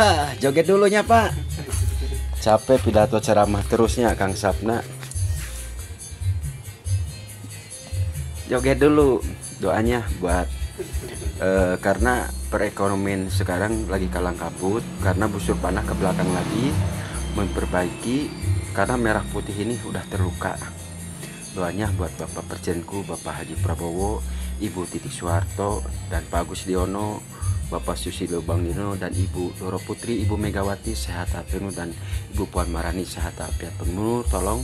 Hah, joget dulunya Pak. Capek pidato ceramah terusnya Kang Sapna. Joget dulu doanya buat karena perekonomian sekarang lagi kalang kabut, karena busur panah ke belakang lagi, memperbaiki karena merah putih ini udah terluka. Doanya buat Bapak Presidenku, Bapak Haji Prabowo, Ibu Titik Soeharto, dan Pak Agus Diono, Bapak Susilo Bambang dan Ibu Doro Putri, Ibu Megawati sehat penuh, dan Ibu Puan Maharani sehat penuh. Tolong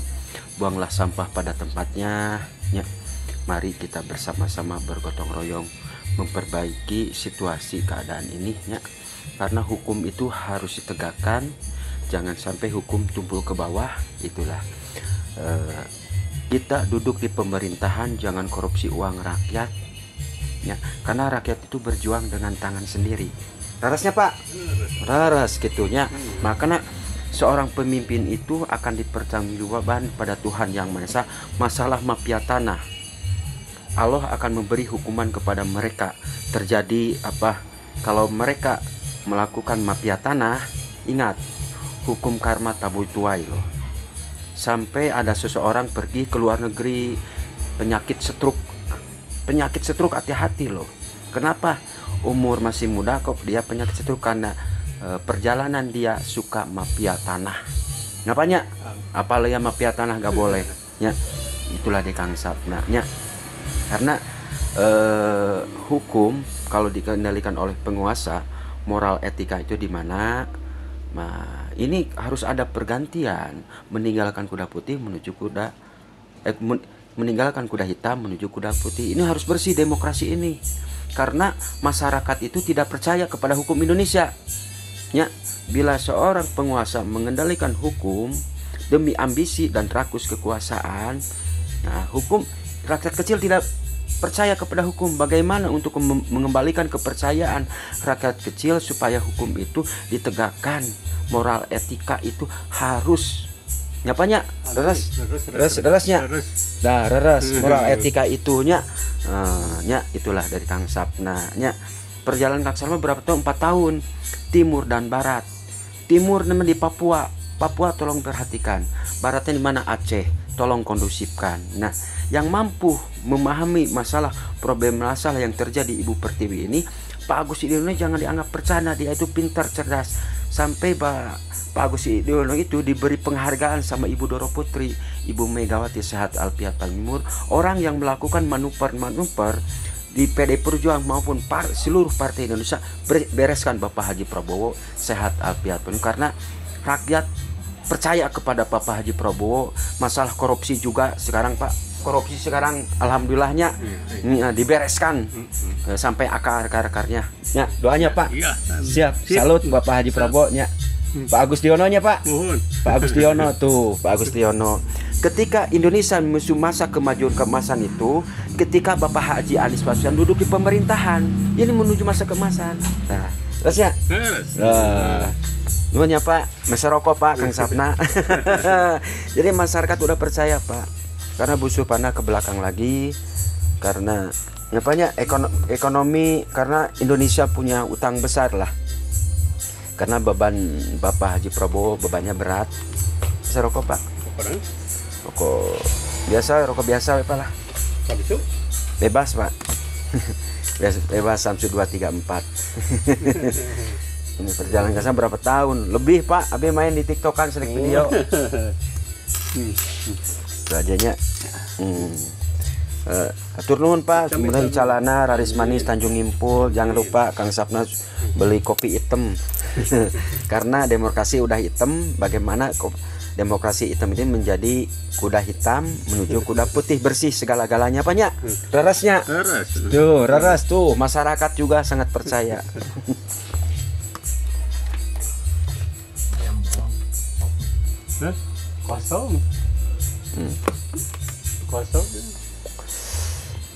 buanglah sampah pada tempatnya ya. Mari kita bersama-sama bergotong royong memperbaiki situasi keadaan ini ya. Karena hukum itu harus ditegakkan, jangan sampai hukum tumpul ke bawah. Itulah kita duduk di pemerintahan, jangan korupsi uang rakyat ya, karena rakyat itu berjuang dengan tangan sendiri. Rarasnya Pak, raras gitunya. Makanya seorang pemimpin itu akan dipertanggungjawabkan pada Tuhan Yang Maha Esa. Masalah mafia tanah, Allah akan memberi hukuman kepada mereka. Terjadi apa kalau mereka melakukan mafia tanah? Ingat, hukum karma tabui tuai loh. Sampai ada seseorang pergi ke luar negeri, penyakit stroke, hati-hati loh. Kenapa? Umur masih muda kok dia penyakit stroke, karena perjalanan dia suka mafia tanah. Ngapanya? Apalagi mafia tanah gak boleh ya. Itulah di Kang Sapna ya. Karena hukum kalau dikendalikan oleh penguasa, moral etika itu di mana? Nah, ini harus ada pergantian, meninggalkan kuda putih menuju kuda meninggalkan kuda hitam menuju kuda putih. Ini harus bersih demokrasi ini. Karena masyarakat itu tidak percaya kepada hukum Indonesia. Ya, bila seorang penguasa mengendalikan hukum demi ambisi dan rakus kekuasaan, nah hukum, rakyat kecil tidak percaya kepada hukum. Bagaimana untuk mengembalikan kepercayaan rakyat kecil supaya hukum itu ditegakkan? Moral etika itu harus nyapanya reresnya. Nah, reres moral etika itunya nya itulah dari Kang Sapna nya. Perjalanan Kang Sapna berapa tahun? 4 tahun. Timur dan barat. Timur memang di Papua. Papua tolong perhatikan. Baratnya di mana? Aceh. Tolong kondusifkan. Nah, yang mampu memahami masalah masalah yang terjadi Ibu Pertiwi ini, Pak Agus Idiono jangan dianggap bercanda. Dia itu pintar, cerdas. Sampai Pak Agus Idiono itu diberi penghargaan sama Ibu Doro Putri, Ibu Megawati sehat alfiat panjimur. Orang yang melakukan manuver-manuver di PD Perjuangan maupun seluruh partai Indonesia, bereskan Bapak Haji Prabowo sehat alfiat panjimur. Karena rakyat percaya kepada Bapak Haji Prabowo. Masalah korupsi juga sekarang Pak, korupsi sekarang alhamdulillahnya dibereskan sampai akar-akarnya ya. Doanya Pak. Siap. Salut Bapak Haji Prabowo nya. Pak Agus Diono nya Pak. Pak Agus Diono tuh, Pak Agus Diono. Ketika Indonesia menuju masa kemajuan keemasan itu, ketika Bapak Haji Anies Baswedan duduk di pemerintahan, ini menuju masa keemasan. Nah, terus ya. Nuhun ya Pak, mesa rokok Pak Kang Sapna. Jadi masyarakat udah percaya Pak, karena busur panah ke belakang lagi, karena apanya ekonomi, karena Indonesia punya utang besar lah. Karena beban Bapak Haji Prabowo bebannya berat. Mesa rokok Pak. Rokok biasa Pak lah. Bebas Pak. Bebas Samsung 234. Ini perjalanan kasar berapa tahun? Lebih Pak, Abe main di TikTok kan, selek video. Itu ajanya. Atur nuhun Pak, kemudian Calana, Raris Manis, Tanjung Ngimpul. Jangan lupa Kang Sapna beli kopi hitam. Karena demokrasi udah hitam, bagaimana demokrasi hitam ini menjadi kuda hitam menuju kuda putih bersih segala-galanya banyak. Rerasnya. Tuh, reras tuh, masyarakat juga sangat percaya. Kosong.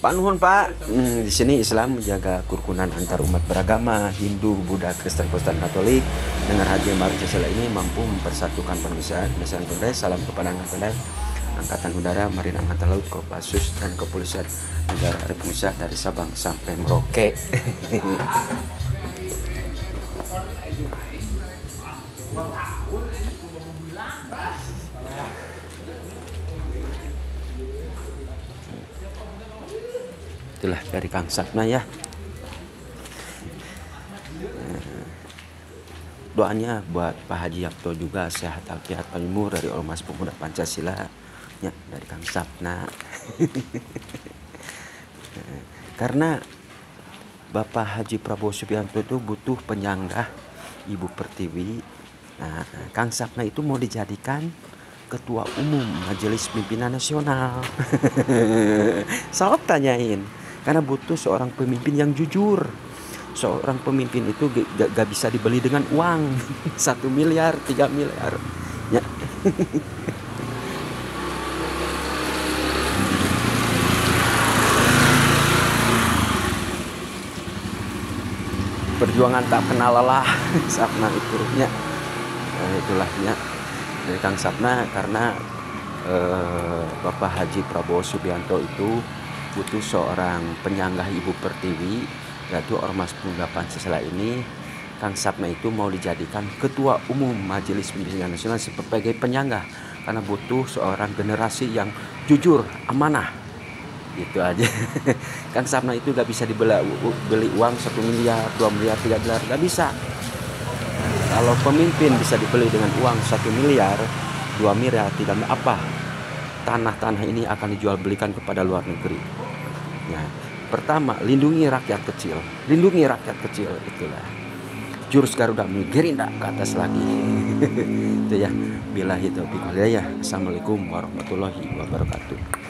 Pak nuhun Pak. Di sini Islam menjaga kerukunan antar umat beragama, Hindu, Buddha, Kristen, Protestan, Katolik. Dengan haji Marcesela ini mampu mempersatukan manusia. Misalnya salam kepada Angkatan Udara, Marinir Angkatan Laut, Kopassus, dan Kepolisian Negara Republik Indonesia dari Sabang sampai Merauke. Itulah dari Kang Sapna ya. Doanya buat Pak Haji Yapto juga sehat walafiat panjang dari Ormas Pemuda Pancasila ya, dari Kang Sapna. Karena Bapak Haji Prabowo Subianto itu butuh penyanggah Ibu Pertiwi. Nah, Kang Sapna itu mau dijadikan Ketua Umum Majelis Pimpinan Nasional. Sok tanyain, karena butuh seorang pemimpin yang jujur. Seorang pemimpin itu gak bisa dibeli dengan uang 1 miliar, 3 miliar ya. Perjuangan tak kenal lelah Sapna itu ya. Itulah ya dari Kang Sapna. Karena Bapak Haji Prabowo Subianto itu butuh seorang penyanggah Ibu Pertiwi, yaitu Ormas Pemuda Pancasila ini. Kang Sapna itu mau dijadikan Ketua Umum Majelis Pimpinan Nasional sebagai penyanggah, karena butuh seorang generasi yang jujur, amanah. Itu aja. Kang Sapna itu gak bisa beli uang 1 miliar, 2 miliar, 3 miliar, gak bisa. Kalau pemimpin bisa dibeli dengan uang 1 miliar, 2 miliar, 3 miliar, apa? Tanah-tanah ini akan dijual belikan kepada luar negeri. Ya. Pertama, lindungi rakyat kecil. Lindungi rakyat kecil, itulah. Jurus Garuda Gerindra ke atas lagi. Itu ya. Billahi taufiq wal hidayah. Assalamualaikum warahmatullahi wabarakatuh.